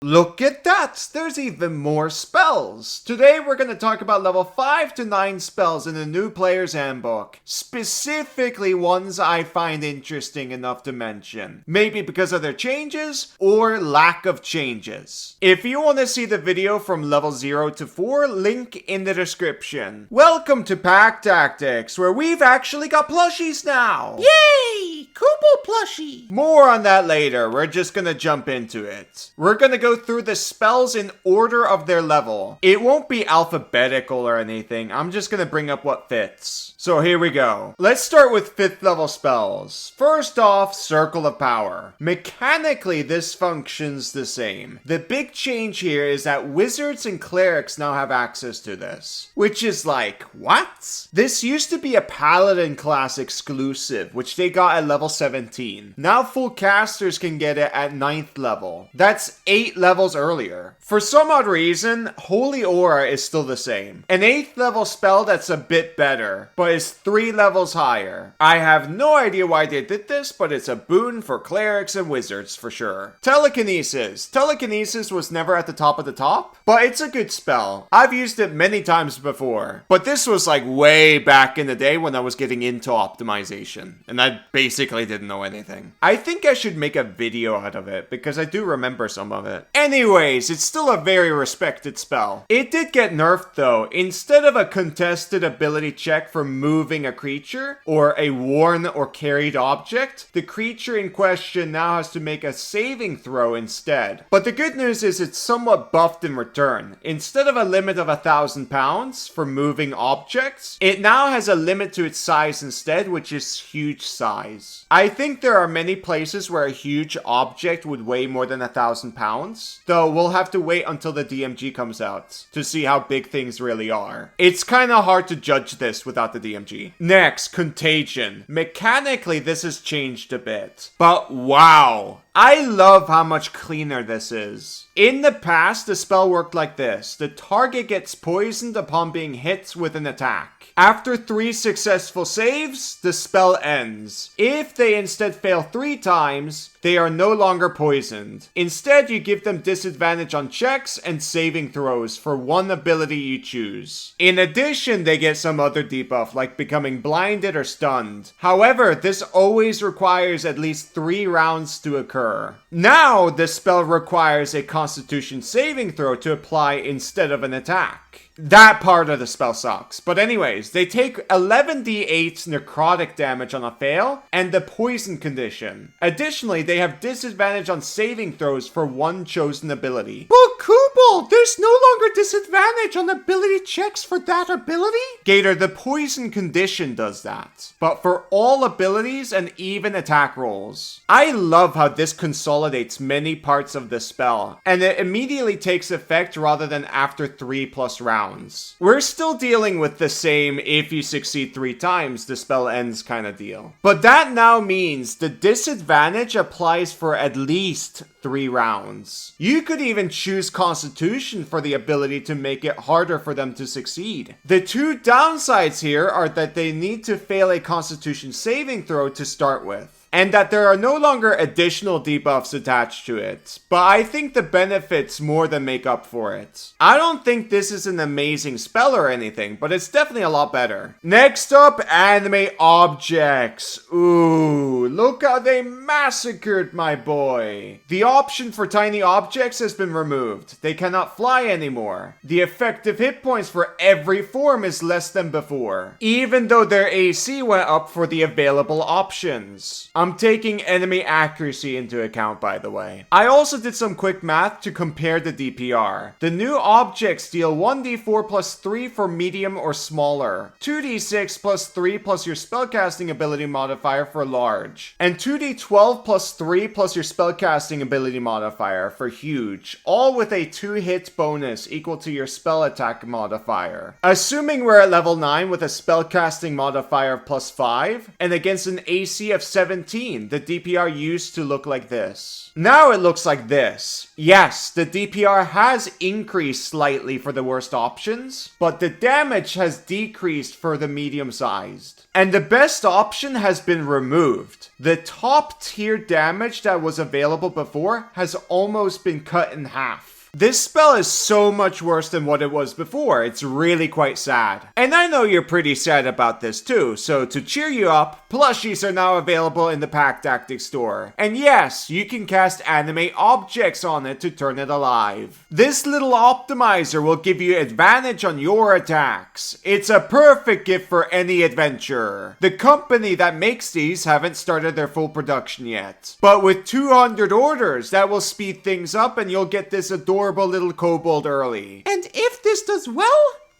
Look at that! There's even more spells! Today we're going to talk about level 5 to 9 spells in the new player's handbook. Specifically ones I find interesting enough to mention. Maybe because of their changes, or lack of changes. If you want to see the video from level 0 to 4, link in the description. Welcome to Pack Tactics, where we've actually got plushies now! Yay! Kubo plushie! More on that later, we're just gonna jump into it. We're gonna go through the spells in order of their level. It won't be alphabetical or anything, I'm just gonna bring up what fits. So here we go. Let's start with 5th level spells. First off, Circle of Power. Mechanically, this functions the same. The big change here is that wizards and clerics now have access to this. Which is like, what? This used to be a paladin class exclusive, which they got at level 17. Now full casters can get it at 9th level. That's 8 levels earlier. For some odd reason, Holy Aura is still the same. An 8th level spell that's a bit better, but is 3 levels higher. I have no idea why they did this, but it's a boon for clerics and wizards for sure. Telekinesis. Telekinesis was never at the top of the top, but it's a good spell. I've used it many times before, but this was like way back in the day when I was getting into optimization, and I basically didn't know anything. I think I should make a video out of it, because I do remember some of it. Anyways, it's still a very respected spell. It did get nerfed though. Instead of a contested ability check for moving a creature, or a worn or carried object, the creature in question now has to make a saving throw instead. But the good news is it's somewhat buffed in return. Instead of a limit of 1,000 pounds for moving objects, it now has a limit to its size instead, which is huge size. I think there are many places where a huge object would weigh more than 1,000 pounds, though we'll have to wait until the DMG comes out to see how big things really are. It's kinda hard to judge this without the DMG. Next, Contagion. Mechanically, this has changed a bit, but wow! I love how much cleaner this is. In the past, the spell worked like this. The target gets poisoned upon being hit with an attack. After 3 successful saves, the spell ends. If they instead fail 3 times, they are no longer poisoned. Instead, you give them disadvantage on checks and saving throws for one ability you choose. In addition, they get some other debuff like becoming blinded or stunned. However, this always requires at least 3 rounds to occur. Now, the spell requires a Constitution saving throw to apply instead of an attack. That part of the spell sucks. But anyways, they take 11d8 necrotic damage on a fail and the poison condition. Additionally, they have disadvantage on saving throws for one chosen ability. But Kubal, there's no longer disadvantage on ability checks for that ability? Gator, the poison condition does that, but for all abilities and even attack rolls. I love how this consolidates many parts of the spell, and it immediately takes effect rather than after 3+ rounds. We're still dealing with the same if you succeed 3 times, the spell ends kind of deal. But that now means the disadvantage applies for at least 3 rounds. You could even choose Constitution for the ability to make it harder for them to succeed. The 2 downsides here are that they need to fail a Constitution saving throw to start with, and that there are no longer additional debuffs attached to it, but I think the benefits more than make up for it. I don't think this is an amazing spell or anything, but it's definitely a lot better. Next up, Animate Objects. Ooh, look how they massacred my boy. The option for tiny objects has been removed. They cannot fly anymore. The effective hit points for every form is less than before, even though their AC went up for the available options. I'm taking enemy accuracy into account, by the way. I also did some quick math to compare the DPR. The new objects deal 1d4 plus 3 for medium or smaller, 2d6 plus 3 plus your spellcasting ability modifier for large, and 2d12 plus 3 plus your spellcasting ability modifier for huge, all with a 2-hit bonus equal to your spell attack modifier. Assuming we're at level 9 with a spellcasting modifier of +5, and against an AC of 17 17, the DPR used to look like this. Now it looks like this. Yes, the DPR has increased slightly for the worst options, but the damage has decreased for the medium-sized. And the best option has been removed. The top tier damage that was available before has almost been cut in half. This spell is so much worse than what it was before, it's really quite sad. And I know you're pretty sad about this too, so to cheer you up, plushies are now available in the Pack Tactics store. And yes, you can cast animate objects on it to turn it alive. This little optimizer will give you advantage on your attacks. It's a perfect gift for any adventurer. The company that makes these haven't started their full production yet. But with 200 orders, that will speed things up and you'll get this adorable little kobold early. And if this does well,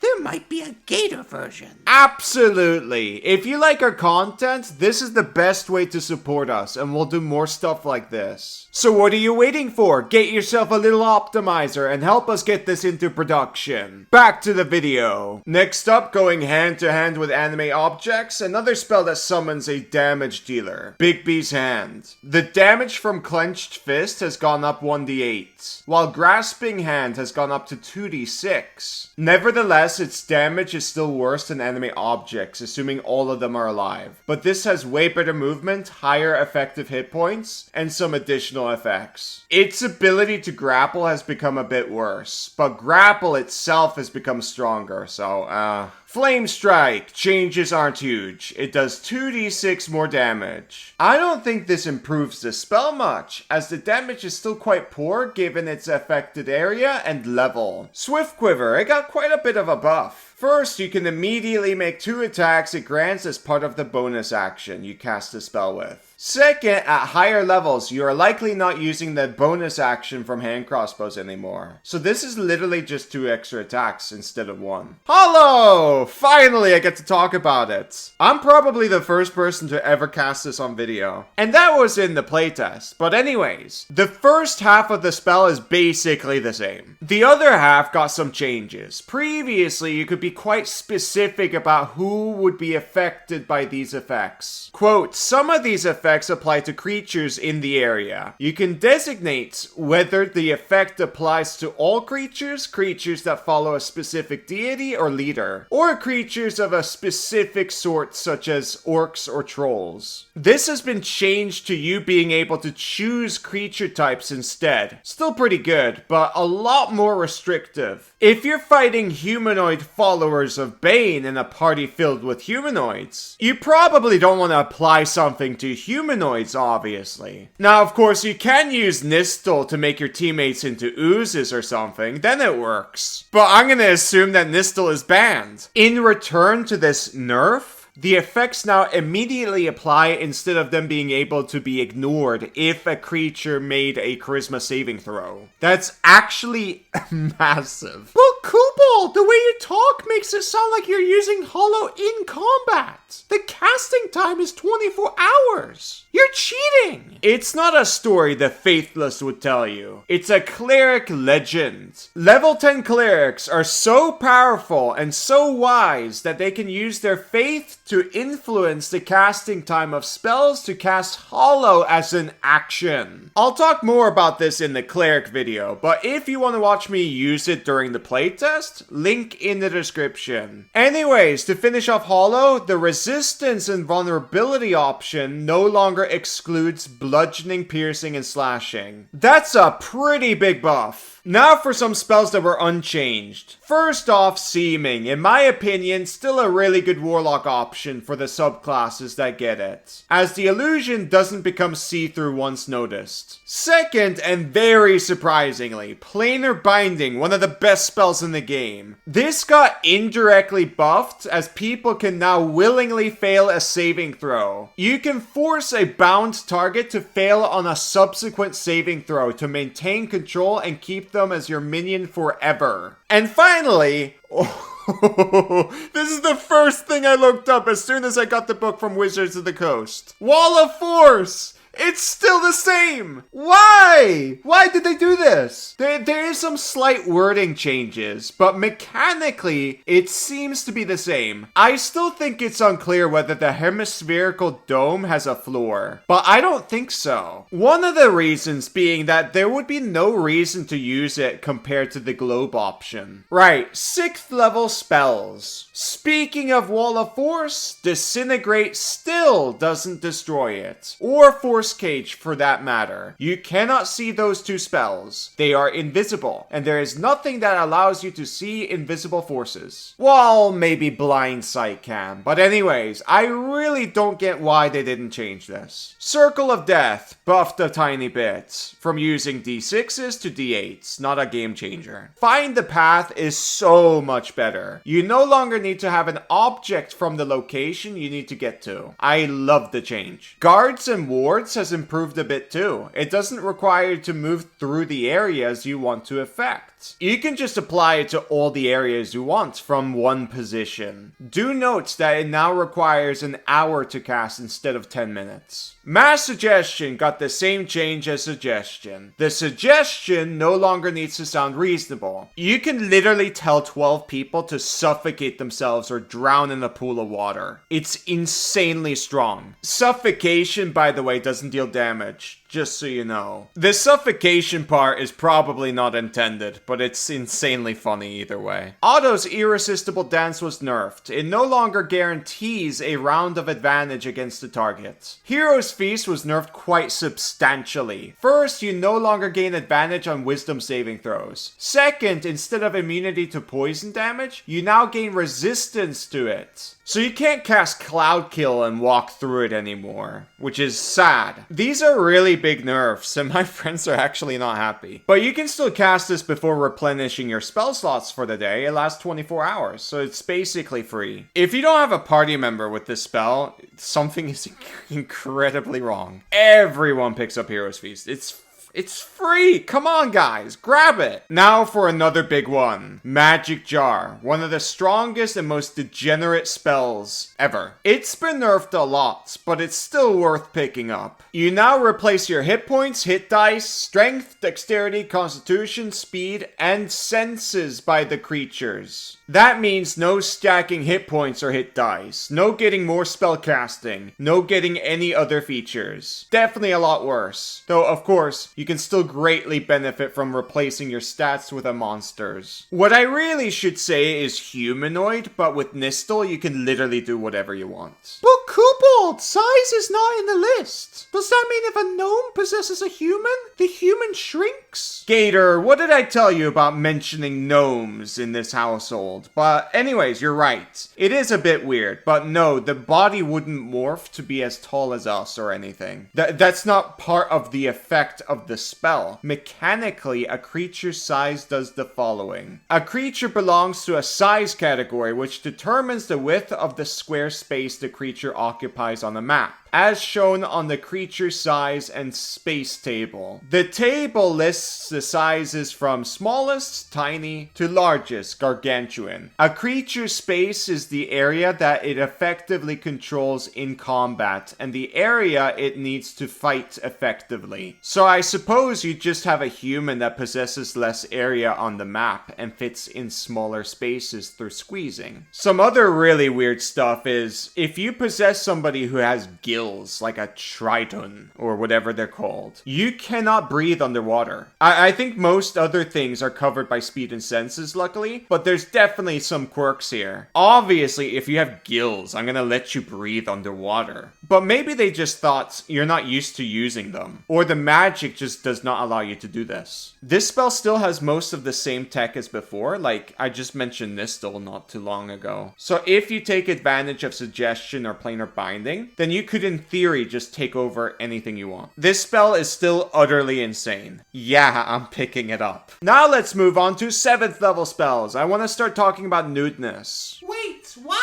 there might be a gator version. Absolutely. If you like our content, this is the best way to support us, and we'll do more stuff like this. So what are you waiting for? Get yourself a little optimizer and help us get this into production. Back to the video. Next up, going hand to hand with anime objects, another spell that summons a damage dealer. Big B's Hand. The damage from Clenched Fist has gone up 1d8, while Grasping Hand has gone up to 2d6. Nevertheless, its damage is still worse than anime objects, assuming all of them are alive. But this has way better movement, higher effective hit points, and some additional effects. Its ability to grapple has become a bit worse, but grapple itself has become stronger, so Flame Strike. Changes aren't huge. It does 2d6 more damage. I don't think this improves the spell much, as the damage is still quite poor given its affected area and level. Swift Quiver. It got quite a bit of a buff. First, you can immediately make 2 attacks it grants as part of the bonus action you cast the spell with. Second, at higher levels, you are likely not using the bonus action from hand crossbows anymore. So this is literally just 2 extra attacks instead of 1. Hello! Finally, I get to talk about it. I'm probably the first person to ever cast this on video. And that was in the playtest. But anyways, the first half of the spell is basically the same. The other half got some changes. Previously, you could be quite specific about who would be affected by these effects. Quote, some of these effects apply to creatures in the area. You can designate whether the effect applies to all creatures, creatures that follow a specific deity or leader, or creatures of a specific sort such as orcs or trolls. This has been changed to you being able to choose creature types instead. Still pretty good, but a lot more restrictive. If you're fighting humanoid followers of Bane in a party filled with humanoids, you probably don't want to apply something to humanoids, obviously. Now, of course, you can use Nistel to make your teammates into oozes or something, then it works. But I'm gonna assume that Nistel is banned. In return to this nerf, the effects now immediately apply instead of them being able to be ignored if a creature made a charisma saving throw. That's actually massive. But Kobold, the way you talk makes it sound like you're using Hollow in combat. The casting time is 24 hours. You're cheating. It's not a story the faithless would tell you. It's a cleric legend. Level 10 clerics are so powerful and so wise that they can use their faith to influence the casting time of spells to cast Hollow as an action. I'll talk more about this in the cleric video, but if you want to watch me use it during the playtest, link in the description. Anyways, to finish off Hollow, the resistance and vulnerability option no longer excludes bludgeoning, piercing, and slashing. That's a pretty big buff. Now for some spells that were unchanged. First off, Seeming. In my opinion, still a really good warlock option for the subclasses that get it, as the illusion doesn't become see-through once noticed. Second, and very surprisingly, Planar Binding, one of the best spells in the game. This got indirectly buffed as people can now willingly fail a saving throw. You can force a bound target to fail on a subsequent saving throw to maintain control and keep them as your minion forever. And finally, this is the first thing I looked up as soon as I got the book from Wizards of the Coast. Wall of Force! It's still the same! Why? Why did they do this? There is some slight wording changes, but mechanically, it seems to be the same. I still think it's unclear whether the hemispherical dome has a floor, but I don't think so. One of the reasons being that there would be no reason to use it compared to the globe option. Right, 6th level spells. Speaking of Wall of Force, Disintegrate still doesn't destroy it, or Force Cage for that matter. You cannot see those two spells. They are invisible, and there is nothing that allows you to see invisible forces. Well, maybe Blind Sight can, but anyways, I really don't get why they didn't change this. Circle of Death buffed a tiny bit, from using D6s to D8s, not a game changer. Find the Path is so much better. You no longer need to have an object from the location you need to get to. I love the change. Guards and wards has improved a bit too. It doesn't require you to move through the areas you want to affect. You can just apply it to all the areas you want from one position. Do note that it now requires an hour to cast instead of 10 minutes. Mass Suggestion got the same change as Suggestion. The suggestion no longer needs to sound reasonable. You can literally tell 12 people to suffocate themselves or drown in a pool of water. It's insanely strong. Suffocation, by the way, doesn't deal damage, just so you know. The suffocation part is probably not intended, but it's insanely funny either way. Otto's Irresistible Dance was nerfed. It no longer guarantees a round of advantage against the target. Hero's Feast was nerfed quite substantially. First, you no longer gain advantage on wisdom saving throws. Second, instead of immunity to poison damage, you now gain resistance to it. So you can't cast Cloud Kill and walk through it anymore, which is sad. These are really big nerfs, and my friends are actually not happy. But you can still cast this before replenishing your spell slots for the day. It lasts 24 hours, so it's basically free. If you don't have a party member with this spell, something is incredibly wrong. Everyone picks up Hero's Feast. It's free! Come on, guys! Grab it! Now for another big one. Magic Jar. One of the strongest and most degenerate spells ever. It's been nerfed a lot, but it's still worth picking up. You now replace your hit points, hit dice, strength, dexterity, constitution, speed, and senses by the creatures. That means no stacking hit points or hit dice. No getting more spell casting. No getting any other features. Definitely a lot worse. Though, of course, you can still greatly benefit from replacing your stats with a monster's. What I really should say is humanoid, but with Nistel, you can literally do whatever you want. But Kobold, size is not in the list. Does that mean if a gnome possesses a human, the human shrinks? Gator, what did I tell you about mentioning gnomes in this household? But anyways, you're right. It is a bit weird, but no, the body wouldn't morph to be as tall as us or anything. That's not part of the effect of the spell. Mechanically, a creature's size does the following. A creature belongs to a size category which determines the width of the square space the creature occupies on a map, as shown on the creature size and space table. The table lists the sizes from smallest, tiny, to largest, gargantuan. A creature's space is the area that it effectively controls in combat, and the area it needs to fight effectively. So I suppose you just have a human that possesses less area on the map and fits in smaller spaces through squeezing. Some other really weird stuff is, if you possess somebody who has gills, like a triton, or whatever they're called, you cannot breathe underwater. I think most other things are covered by speed and senses, luckily, but there's definitely some quirks here. Obviously, if you have gills, I'm gonna let you breathe underwater. But maybe they just thought you're not used to using them, or the magic just does not allow you to do this. This spell still has most of the same tech as before, like I just mentioned Nistel not too long ago. So if you take advantage of Suggestion or Planar Binding, then you could in theory just take over anything you want. This spell is still utterly insane. Yeah, I'm picking it up. Now let's move on to 7th level spells. I want to start talking about nudeness. Wait, what?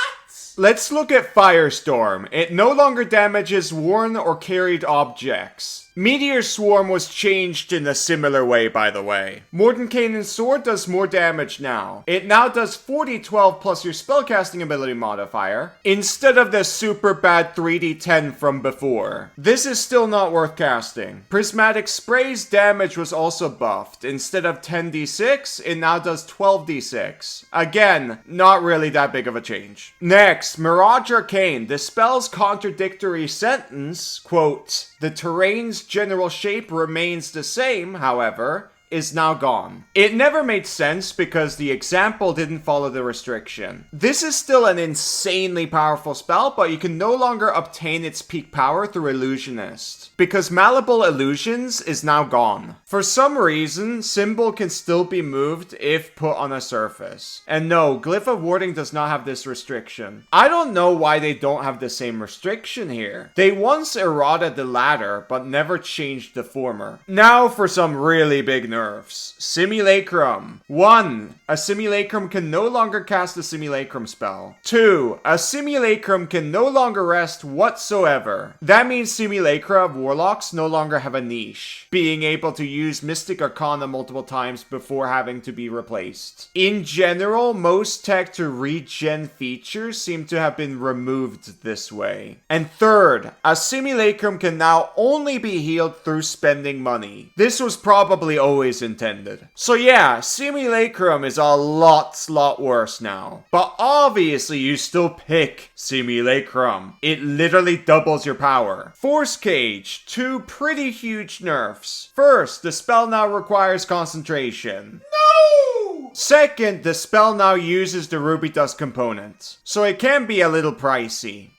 Let's look at Firestorm. It no longer damages worn or carried objects. Meteor Swarm was changed in a similar way, by the way. Mordenkainen's sword does more damage now. It now does 40-12 plus your spellcasting ability modifier, instead of the super bad 3d10 from before. This is still not worth casting. Prismatic Spray's damage was also buffed. Instead of 10d6, it now does 12d6. Again, not really that big of a change. Next, Mirage Arcane. The spell's contradictory sentence, quote, "The terrain's general shape remains the same, however," is now gone. It never made sense because the example didn't follow the restriction. This is still an insanely powerful spell, but you can no longer obtain its peak power through Illusionist, because Malleable Illusions is now gone. For some reason, Symbol can still be moved if put on a surface. And no, Glyph of Warding does not have this restriction. I don't know why they don't have the same restriction here. They once errata the latter, but never changed the former. Now for some really big nerfs. Simulacrum. 1. A Simulacrum can no longer cast a Simulacrum spell. 2. A Simulacrum can no longer rest whatsoever. That means Simulacra of Warlocks no longer have a niche, being able to use Mystic Arcana multiple times before having to be replaced. In general, most tech to regen features seem to have been removed this way. And 3rd, a Simulacrum can now only be healed through spending money. This was probably always intended. So yeah, Simulacrum is a lot worse now. But obviously you still pick Simulacrum. It literally doubles your power. Force Cage, 2 pretty huge nerfs. First, the spell now requires concentration. No! Second, the spell now uses the Ruby Dust component, so it can be a little pricey.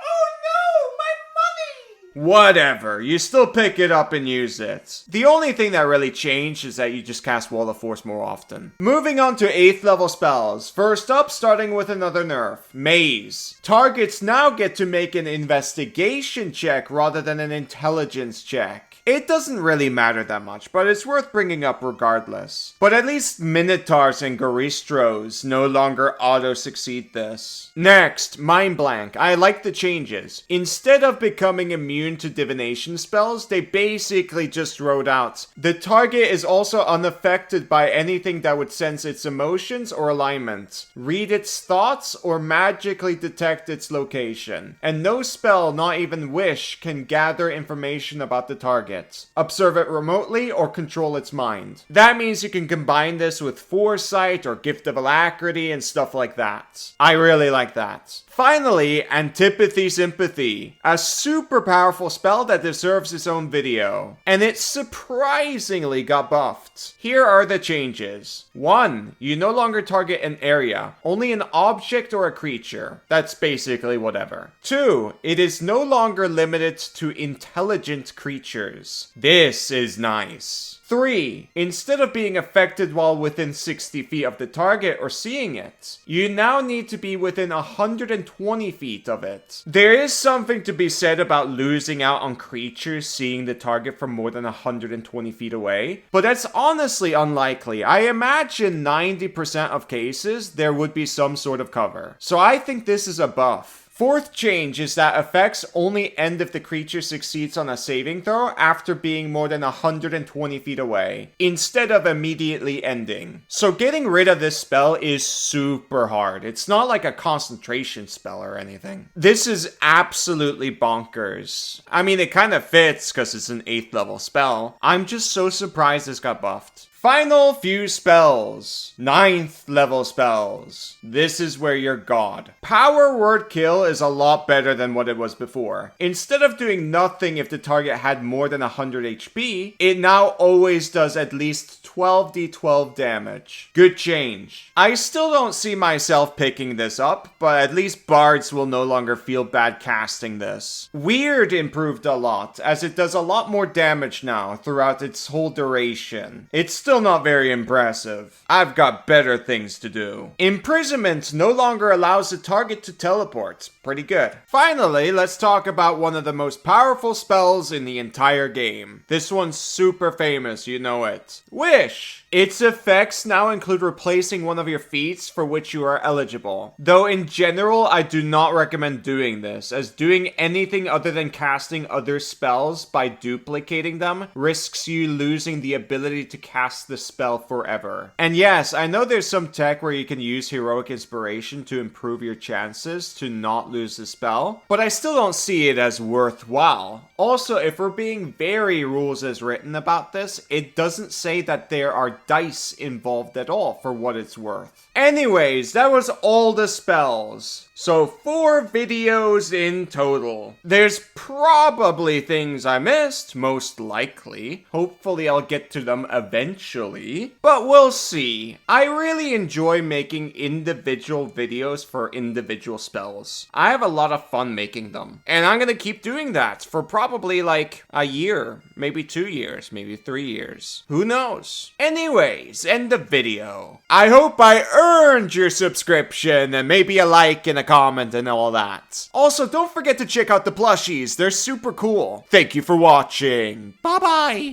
Whatever, you still pick it up and use it. The only thing that really changed is that you just cast Wall of Force more often. Moving on to 8th level spells. First up, starting with another nerf, Maze. Targets now get to make an investigation check rather than an intelligence check. It doesn't really matter that much, but it's worth bringing up regardless. But at least Minotaurs and Garistros no longer auto-succeed this. Next, Mind Blank. I like the changes. Instead of becoming immune to divination spells, they basically just wrote out, the target is also unaffected by anything that would sense its emotions or alignment, read its thoughts, or magically detect its location. And no spell, not even Wish, can gather information about the target, observe it remotely, or control its mind. That means you can combine this with Foresight or Gift of Alacrity and stuff like that. I really like that. Finally, Antipathy Sympathy, a super powerful spell that deserves its own video. And it surprisingly got buffed. Here are the changes. 1. You no longer target an area, only an object or a creature. That's basically whatever. 2. It is no longer limited to intelligent creatures. This is nice. 3. Instead of being affected while within 60 feet of the target or seeing it, you now need to be within 120 feet of it. There is something to be said about losing out on creatures seeing the target from more than 120 feet away, but that's honestly unlikely. I imagine 90% of cases there would be some sort of cover. So I think this is a buff. 4th change is that effects only end if the creature succeeds on a saving throw after being more than 120 feet away, instead of immediately ending. So getting rid of this spell is super hard. It's not like a concentration spell or anything. This is absolutely bonkers. I mean, it kind of fits because it's an 8th level spell. I'm just so surprised this got buffed. Final few spells. 9th level spells. This is where you're God. Power Word Kill is a lot better than what it was before. Instead of doing nothing if the target had more than 100 HP, it now always does at least 12d12 damage. Good change. I still don't see myself picking this up, but at least bards will no longer feel bad casting this. Weird improved a lot, as it does a lot more damage now throughout its whole duration. It's still not very impressive. I've got better things to do. Imprisonment no longer allows the target to teleport. Pretty good. Finally, let's talk about one of the most powerful spells in the entire game. This one's super famous, you know it. Wish! Its effects now include replacing one of your feats for which you are eligible. Though in general, I do not recommend doing this, as doing anything other than casting other spells by duplicating them risks you losing the ability to cast the spell forever. And yes, I know there's some tech where you can use Heroic Inspiration to improve your chances to not lose the spell, but I still don't see it as worthwhile. Also, if we're being very rules as written about this, it doesn't say that there are dice involved at all for what it's worth. Anyways, that was all the spells. So 4 videos in total. There's probably things I missed, most likely. Hopefully I'll get to them eventually. But we'll see. I really enjoy making individual videos for individual spells. I have a lot of fun making them. And I'm gonna keep doing that for probably like a year, maybe 2 years, maybe 3 years. Who knows? Anyways, end the video. I hope I earned your subscription and maybe a like and a comment and all that. Also, don't forget to check out the plushies. They're super cool. Thank you for watching. Bye-bye.